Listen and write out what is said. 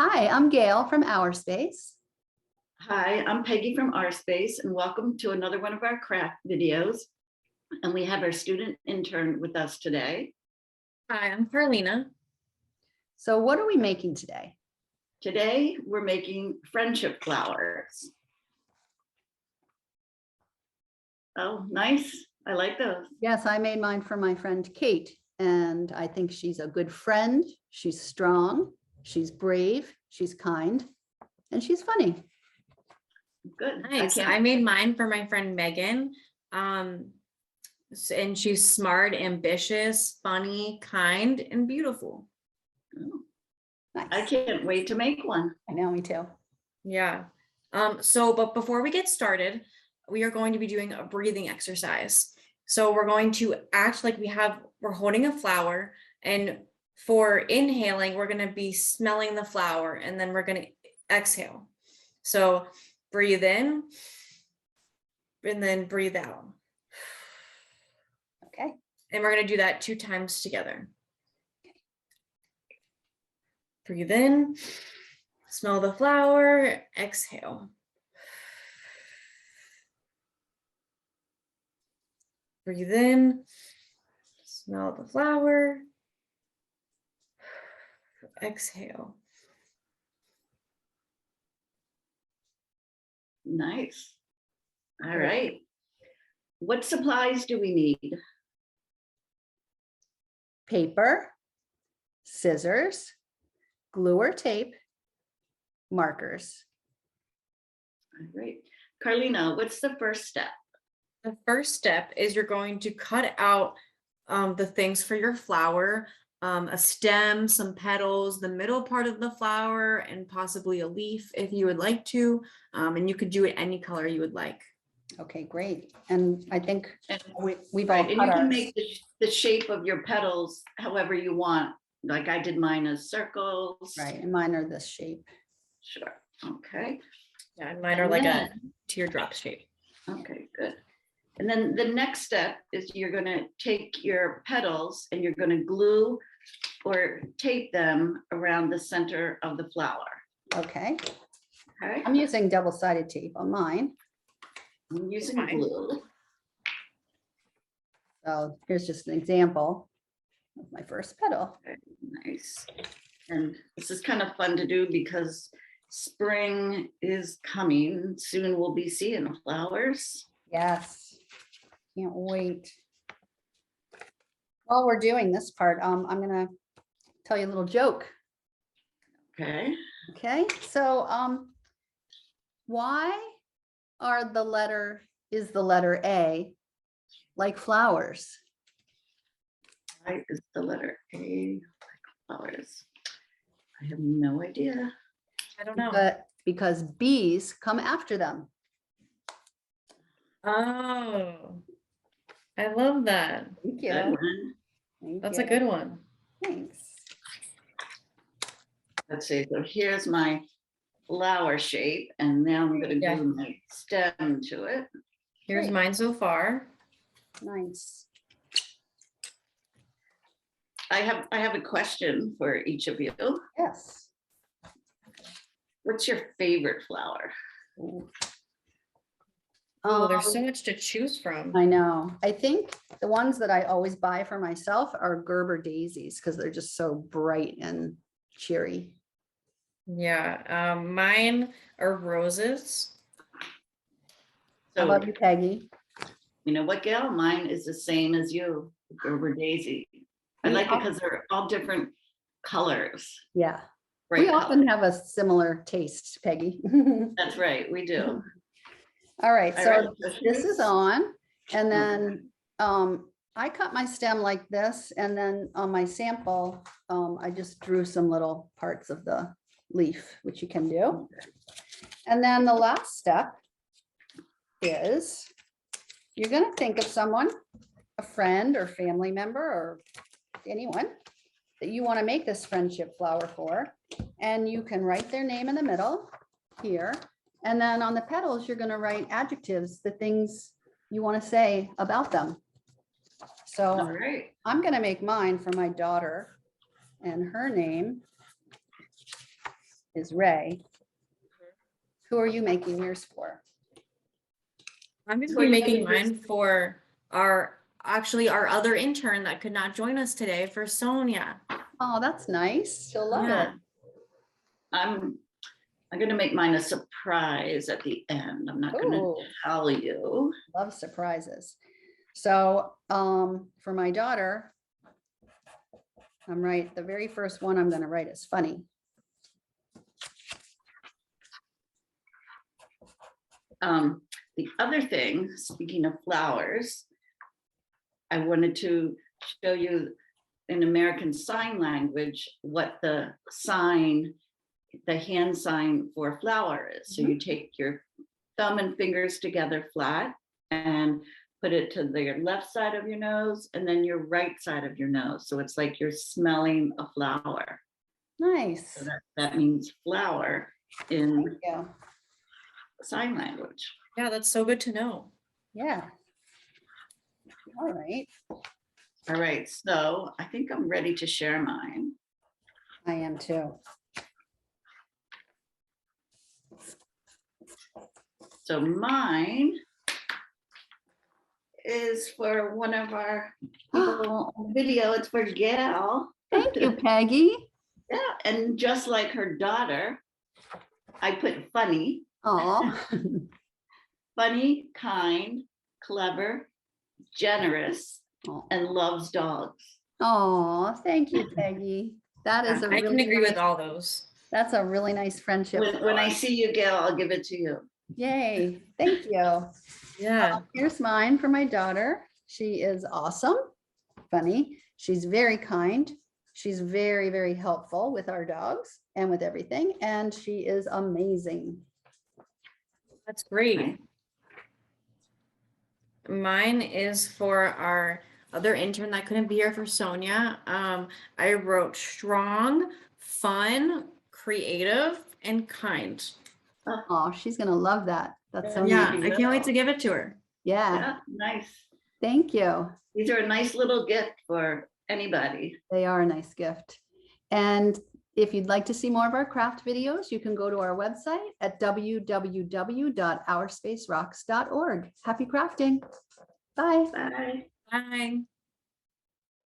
Hi, I'm Gail from Our Space. Hi, I'm Peggy from Our Space, and welcome to another one of our craft videos. And we have our student intern with us today. Hi, I'm Carlina. So what are we making today? Today, we're making friendship flowers. Oh, nice. I like those. Yes, I made mine for my friend Kate, and I think she's a good friend. She's strong, she's brave, she's kind, and she's funny. Good. Nice. I made mine for my friend Megan. And she's smart, ambitious, funny, kind, and beautiful. Nice. I can't wait to make one. I know, me too. Yeah. But before we get started, we are going to be doing a breathing exercise. So we're going to act like we're holding a flower, and for inhaling, we're going to be smelling the flower, and then we're going to exhale. So breathe in and then breathe out. Okay. And we're going to do that 2 times together. Breathe in, smell the flower, exhale. Breathe in, smell the flower, exhale. Nice. All right. What supplies do we need? Paper, scissors, glue or tape, markers. All right. Carlina, what's the first step? The first step is you're going to cut out the things for your flower, a stem, some petals, the middle part of the flower, and possibly a leaf if you would like to. And you could do it any color you would like. Okay, great. And I think we've all Right, and cut you can ours. make the shape of your petals however you want. Like I did mine as circles. Right, and mine are this shape. Sure. Okay. Yeah, and mine are like a teardrop shape. Okay, good. And then the next step is you're going to take your petals and you're going to glue or tape them around the center of the flower. Okay. Okay. I'm using double-sided tape on mine. I'm using Fine. glue. So here's just an example of my first petal. Okay, nice. And this is kind of fun to do because spring is coming. Soon we'll be seeing flowers. Yes, can't wait. While we're doing this part, I'm gonna tell you a little joke. Okay. Okay, so why is the letter A like flowers? Why is the letter A like flowers? I have no idea. I don't know. But because bees come after them. Oh, I love that. Thank Good you. one. Thank That's you. a good one. Thanks. Let's see. So here's my flower shape, and now I'm going to Yeah. glue my stem to it. Here's Great. mine so far. Nice. I have a question for each of you. Yes. What's your favorite flower? Oh, there's so much to choose from. I know. I think the ones that I always buy for myself are Gerber daisies because they're just so bright and cheery. Yeah, mine are roses. How So, about you, Peggy? you know what, Gail? Mine is the same as you, Gerber daisy. I like it because they're all different colors. Yeah. Bright We often colors. have a similar taste, Peggy. That's right, we do. All right, All so right, this is on, and then I cut my stem like this, and then on my sample, I just drew some little parts of the leaf, which you can do. And then the last step is you're going to think of someone, a friend or family member or anyone that you want to make this friendship flower for, and you can write their name in the middle here. And then on the petals, you're going to write adjectives, the things you want to say about them. So All right. I'm going to make mine for my daughter, and her name is Ray. Who are you making yours for? I'm going to Who are be you making making mine for our other intern that could not join us today, for Sonia. Oh, that's nice. She'll love Yeah. it. I'm gonna make mine a surprise at the end. I'm not gonna Ooh. tell you. Love surprises. So for my daughter, the very first one I'm going to write is funny. The other thing, speaking of flowers, I wanted to show you in American Sign Language what the hand sign for flower is. So you take your thumb and fingers together flat and put it to the left side of your nose and then your right side of your nose. So it's like you're smelling a flower. Nice. So that means flower in Yeah. sign language. Yeah, that's so good to know. Yeah. All right. All right, so I think I'm ready to share mine. I am too. So mine is for one of our people on video. It's for Gail. Thank you, Peggy. Yeah, and just like her daughter, I put funny, Oh, funny, kind, clever, generous, and loves dogs. oh, thank you, Peggy. That is a I can really agree with nice, all those. that's a really nice friendship. When I see you, Gail, I'll give it to you. Yay, thank you. Yeah. Here's mine for my daughter. She is awesome, funny. She's very kind. She's very, very helpful with our dogs and with everything. And she is amazing. That's great. Mine is for our other intern that couldn't be here, for Sonia. I wrote strong, fun, creative, and kind. Oh, she's gonna love that. That's so Yeah, nice. I can't wait to give it to her. Yeah, Yeah, nice. thank you. These are a nice little gift for anybody. They are a nice gift. And if you'd like to see more of our craft videos, you can go to our website at www.ourspacerocks.org. Happy crafting. Bye. Bye. Bye.